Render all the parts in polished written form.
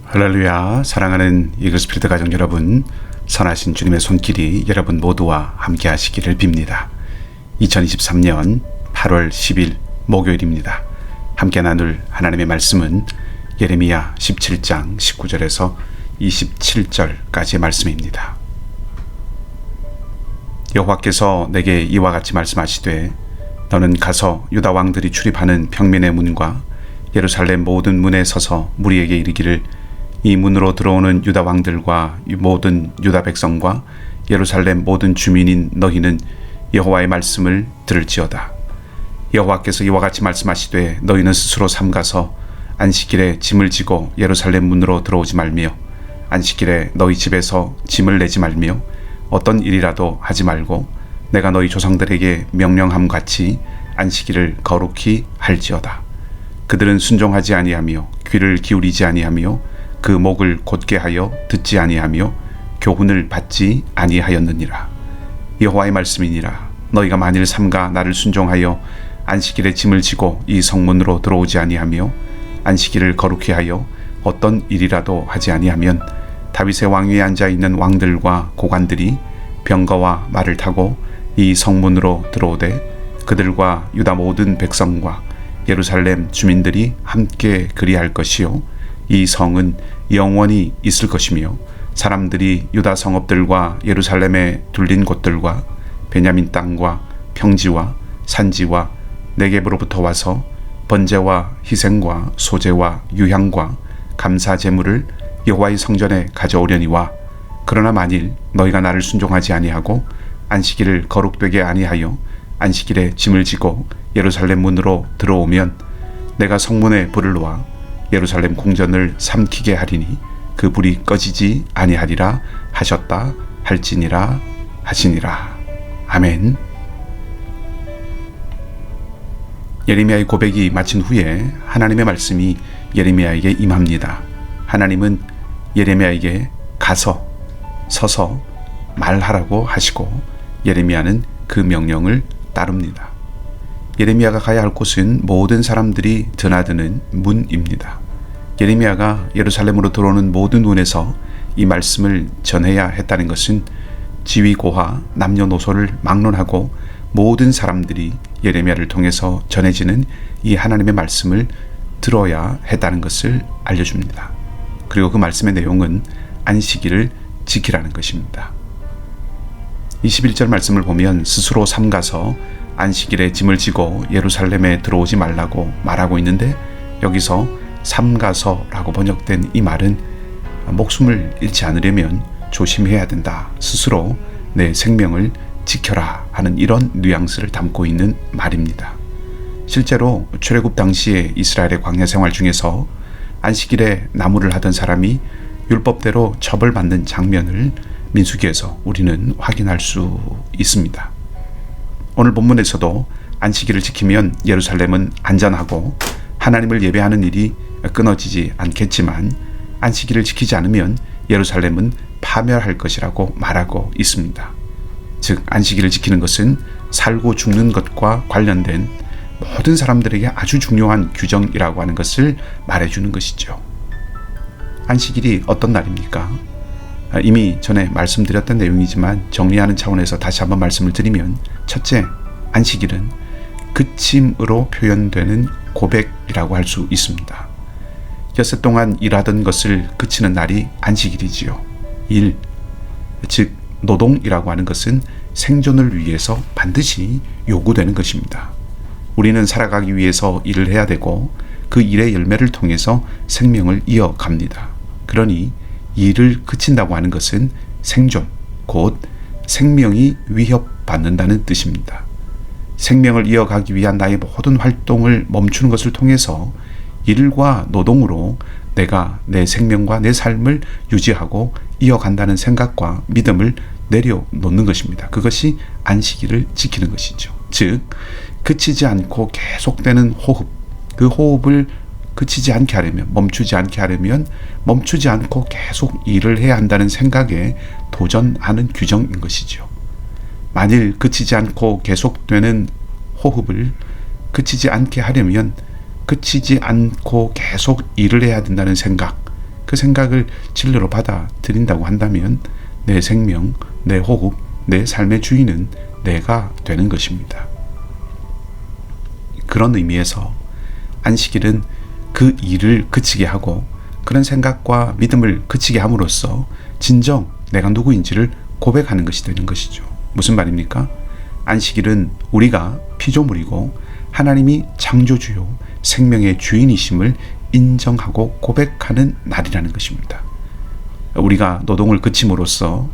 할렐루야. 사랑하는 이글스피리트 가족 여러분, 선하신 주님의 손길이 여러분 모두와 함께 하시기를 빕니다. 2023년 8월 10일 목요일입니다. 함께 나눌 하나님의 말씀은 예레미야 17장 19절에서 27절까지의 말씀입니다. 여호와께서 내게 이와 같이 말씀하시되 너는 가서 유다 왕들이 출입하는 평민의 문과 예루살렘 모든 문에 서서 무리에게 이르기를 이 문으로 들어오는 유다 왕들과 모든 유다 백성과 예루살렘 모든 주민인 너희는 여호와의 말씀을 들을지어다. 여호와께서 이와 같이 말씀하시되 너희는 스스로 삼가서 안식일에 짐을 지고 예루살렘 문으로 들어오지 말며 안식일에 너희 집에서 짐을 내지 말며 어떤 일이라도 하지 말고 내가 너희 조상들에게 명령함 같이 안식일을 거룩히 할지어다. 그들은 순종하지 아니하며 귀를 기울이지 아니하며 그 목을 곧게 하여 듣지 아니하며 교훈을 받지 아니하였느니라. 여호와의 말씀이니라. 너희가 만일 삼가 나를 순종하여 안식일에 짐을 지고 이 성문으로 들어오지 아니하며 안식일을 거룩히 하여 어떤 일이라도 하지 아니하면 다윗의 왕위에 앉아 있는 왕들과 고관들이 병거와 말을 타고 이 성문으로 들어오되 그들과 유다 모든 백성과 예루살렘 주민들이 함께 그리할 것이요 이 성은 영원히 있을 것이며 사람들이 유다 성읍들과 예루살렘에 둘린 곳들과 베냐민 땅과 평지와 산지와 네겝으로부터 와서 번제와 희생과 소제와 유향과 감사 제물을 여호와의 성전에 가져오려니와 그러나 만일 너희가 나를 순종하지 아니하고 안식일을 거룩되게 아니하여 안식일에 짐을 지고 예루살렘 문으로 들어오면 내가 성문에 불을 놓아 예루살렘 궁전을 삼키게 하리니 그 불이 꺼지지 아니하리라 하셨다 할지니라 하시니라. 아멘. 예레미야의 고백이 마친 후에 하나님의 말씀이 예레미야에게 임합니다. 하나님은 예레미야에게 가서 서서 말하라고 하시고 예레미야는 그 명령을 따릅니다. 예레미야가 가야 할 곳은 모든 사람들이 드나드는 문입니다. 예레미야가 예루살렘으로 들어오는 모든 문에서 이 말씀을 전해야 했다는 것은 지위고하 남녀노소를 막론하고 모든 사람들이 예레미야를 통해서 전해지는 이 하나님의 말씀을 들어야 했다는 것을 알려줍니다. 그리고 그 말씀의 내용은 안식일을 지키라는 것입니다. 21절 말씀을 보면 스스로 삼가서 안식일에 짐을 지고 예루살렘에 들어오지 말라고 말하고 있는데 여기서 삼가서라고 번역된 이 말은 목숨을 잃지 않으려면 조심해야 된다. 스스로 내 생명을 지켜라 하는 이런 뉘앙스를 담고 있는 말입니다. 실제로 출애굽 당시에 이스라엘의 광야 생활 중에서 안식일에 나무를 하던 사람이 율법대로 처벌받는 장면을 민수기에서 우리는 확인할 수 있습니다. 오늘 본문에서도 안식일을 지키면 예루살렘은 안전하고 하나님을 예배하는 일이 끊어지지 않겠지만 안식일을 지키지 않으면 예루살렘은 파멸할 것이라고 말하고 있습니다. 즉 안식일을 지키는 것은 살고 죽는 것과 관련된 모든 사람들에게 아주 중요한 규정이라고 하는 것을 말해주는 것이죠. 안식일이 어떤 날입니까? 이미 전에 말씀드렸던 내용이지만 정리하는 차원에서 다시 한번 말씀을 드리면 첫째, 안식일은 그침으로 표현되는 고백이라고 할 수 있습니다. 엿새 동안 일하던 것을 그치는 날이 안식일이지요. 일, 즉 노동이라고 하는 것은 생존을 위해서 반드시 요구되는 것입니다. 우리는 살아가기 위해서 일을 해야 되고 그 일의 열매를 통해서 생명을 이어갑니다. 그러니 일을 그친다고 하는 것은 생존, 곧 생명이 위협받는다는 뜻입니다. 생명을 이어가기 위한 나의 모든 활동을 멈추는 것을 통해서 일과 노동으로 내가 내 생명과 내 삶을 유지하고 이어간다는 생각과 믿음을 내려놓는 것입니다. 그것이 안식일을 지키는 것이죠. 즉 그치지 않고 계속되는 호흡, 그 호흡을 그치지 않게 하려면, 멈추지 않게 하려면 멈추지 않고 계속 일을 해야 한다는 생각에 도전하는 규정인 것이죠. 만일 그치지 않고 계속되는 호흡을 그치지 않게 하려면 그치지 않고 계속 일을 해야 된다는 생각, 그 그 생각을 진리로 받아들인다고 한다면 내 생명, 내 호흡, 내 삶의 주인은 내가 되는 것입니다. 그런 의미에서 안식일은 그 일을 그치게 하고 그런 생각과 믿음을 그치게 함으로써 진정 내가 누구인지를 고백하는 것이 되는 것이죠. 무슨 말입니까? 안식일은 우리가 피조물이고 하나님이 창조주요 생명의 주인이심을 인정하고 고백하는 날이라는 것입니다. 우리가 노동을 그침으로써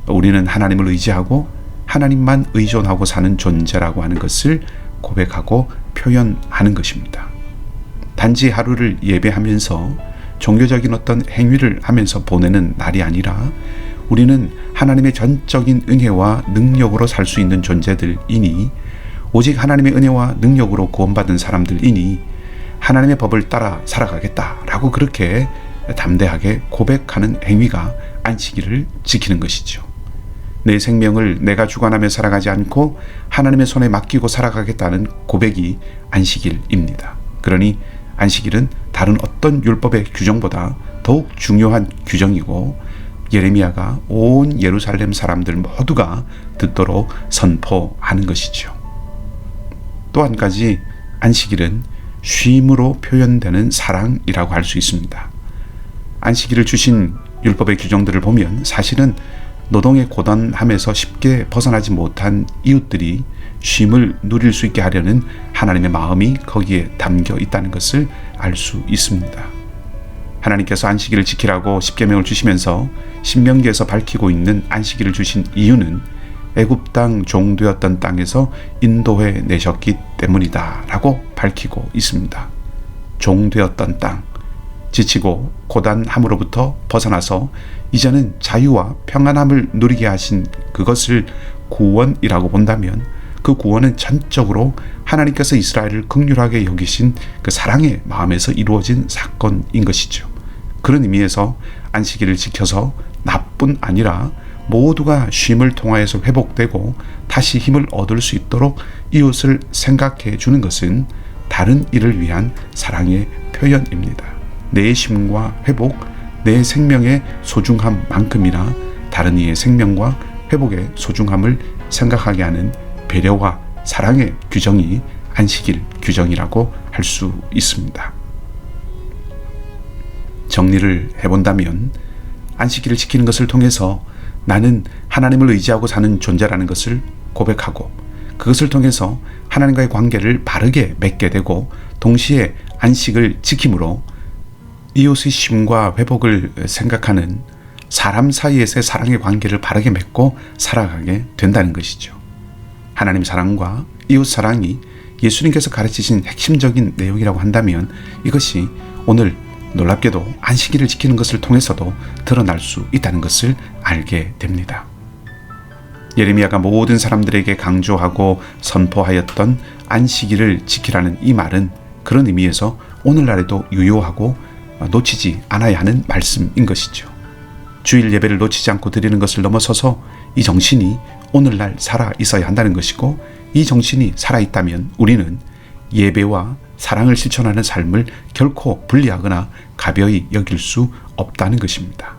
우리는 하나님을 의지하고 하나님만 의존하고 사는 존재라고 하는 것을 고백하고 표현하는 것입니다. 단지 하루를 예배하면서 종교적인 어떤 행위를 하면서 보내는 날이 아니라 우리는 하나님의 전적인 은혜와 능력으로 살 수 있는 존재들이니 오직 하나님의 은혜와 능력으로 구원받은 사람들이니 하나님의 법을 따라 살아가겠다라고 그렇게 담대하게 고백하는 행위가 안식일을 지키는 것이죠. 내 생명을 내가 주관하며 살아가지 않고 하나님의 손에 맡기고 살아가겠다는 고백이 안식일입니다. 그러니 안식일은 다른 어떤 율법의 규정보다 더욱 중요한 규정이고 예레미야가 온 예루살렘 사람들 모두가 듣도록 선포하는 것이죠. 또 한 가지 안식일은 쉼으로 표현되는 사랑이라고 할 수 있습니다. 안식일을 주신 율법의 규정들을 보면 사실은 노동의 고단함에서 쉽게 벗어나지 못한 이웃들이 쉼을 누릴 수 있게 하려는 하나님의 마음이 거기에 담겨 있다는 것을 알 수 있습니다. 하나님께서 안식일을 지키라고 십계명을 주시면서 신명기에서 밝히고 있는 안식일을 주신 이유는 애굽 땅 종되었던 땅에서 인도해 내셨기 때문이다 라고 밝히고 있습니다. 종되었던 땅, 지치고 고단함으로부터 벗어나서 이제는 자유와 평안함을 누리게 하신 그것을 구원이라고 본다면 그 구원은 전적으로 하나님께서 이스라엘을 긍휼하게 여기신 그 사랑의 마음에서 이루어진 사건인 것이죠. 그런 의미에서 안식일을 지켜서 나뿐 아니라 모두가 쉼을 통하여서 회복되고 다시 힘을 얻을 수 있도록 이웃을 생각해 주는 것은 다른 일을 위한 사랑의 표현입니다. 내 쉼과 회복, 내 생명의 소중함만큼이나 다른 이의 생명과 회복의 소중함을 생각하게 하는 배려와 사랑의 규정이 안식일 규정이라고 할 수 있습니다. 정리를 해본다면 안식일을 지키는 것을 통해서 나는 하나님을 의지하고 사는 존재라는 것을 고백하고 그것을 통해서 하나님과의 관계를 바르게 맺게 되고 동시에 안식을 지킴으로 이웃의 쉼과 회복을 생각하는 사람 사이에서의 사랑의 관계를 바르게 맺고 살아가게 된다는 것이죠. 하나님 사랑과 이웃 사랑이 예수님께서 가르치신 핵심적인 내용이라고 한다면 이것이 오늘 놀랍게도 안식일을 지키는 것을 통해서도 드러날 수 있다는 것을 알게 됩니다. 예레미야가 모든 사람들에게 강조하고 선포하였던 안식일을 지키라는 이 말은 그런 의미에서 오늘날에도 유효하고 놓치지 않아야 하는 말씀인 것이죠. 주일 예배를 놓치지 않고 드리는 것을 넘어서서 이 정신이 오늘날 살아 있어야 한다는 것이고 이 정신이 살아있다면 우리는 예배와 사랑을 실천하는 삶을 결코 분리하거나 가벼이 여길 수 없다는 것입니다.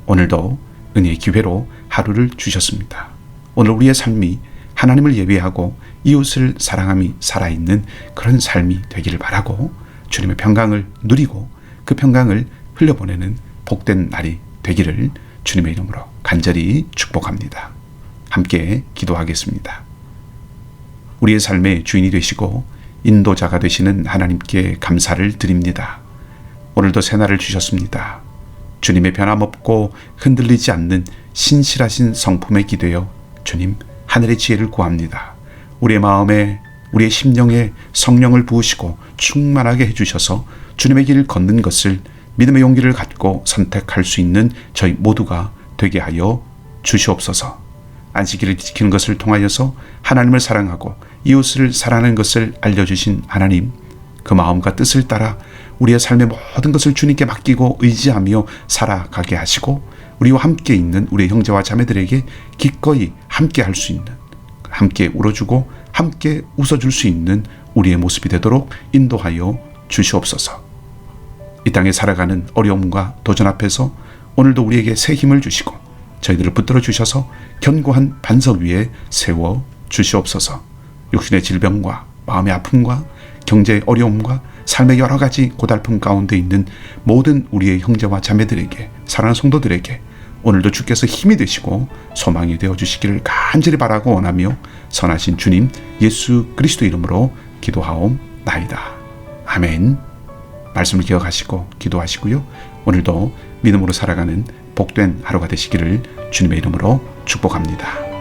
오늘도 은혜의 기회로 하루를 주셨습니다. 오늘 우리의 삶이 하나님을 예배하고 이웃을 사랑함이 살아있는 그런 삶이 되기를 바라고 주님의 평강을 누리고 그 평강을 흘려보내는 복된 날이 되기를 주님의 이름으로 간절히 축복합니다. 함께 기도하겠습니다. 우리의 삶의 주인이 되시고 인도자가 되시는 하나님께 감사를 드립니다. 오늘도 새날을 주셨습니다. 주님의 변함없고 흔들리지 않는 신실하신 성품에 기대어 주님 하늘의 지혜를 구합니다. 우리의 마음에 우리의 심령에 성령을 부으시고 충만하게 해주셔서 주님의 길을 걷는 것을 믿음의 용기를 갖고 선택할 수 있는 저희 모두가 되게 하여 주시옵소서. 안식일을 지키는 것을 통하여서 하나님을 사랑하고 이웃을 사랑하는 것을 알려주신 하나님, 그 마음과 뜻을 따라 우리의 삶의 모든 것을 주님께 맡기고 의지하며 살아가게 하시고 우리와 함께 있는 우리의 형제와 자매들에게 기꺼이 함께 할 수 있는, 함께 울어주고 함께 웃어줄 수 있는 우리의 모습이 되도록 인도하여 주시옵소서. 이 땅에 살아가는 어려움과 도전 앞에서 오늘도 우리에게 새 힘을 주시고 저희들을 붙들어 주셔서 견고한 반석 위에 세워 주시옵소서. 육신의 질병과 마음의 아픔과 경제의 어려움과 삶의 여러 가지 고달픔 가운데 있는 모든 우리의 형제와 자매들에게, 사랑하는 성도들에게 오늘도 주께서 힘이 되시고 소망이 되어 주시기를 간절히 바라고 원하며 선하신 주님 예수 그리스도 이름으로 기도하옵나이다. 아멘. 말씀을 기억하시고 기도하시고요. 오늘도 믿음으로 살아가는 복된 하루가 되시기를 주님의 이름으로 축복합니다.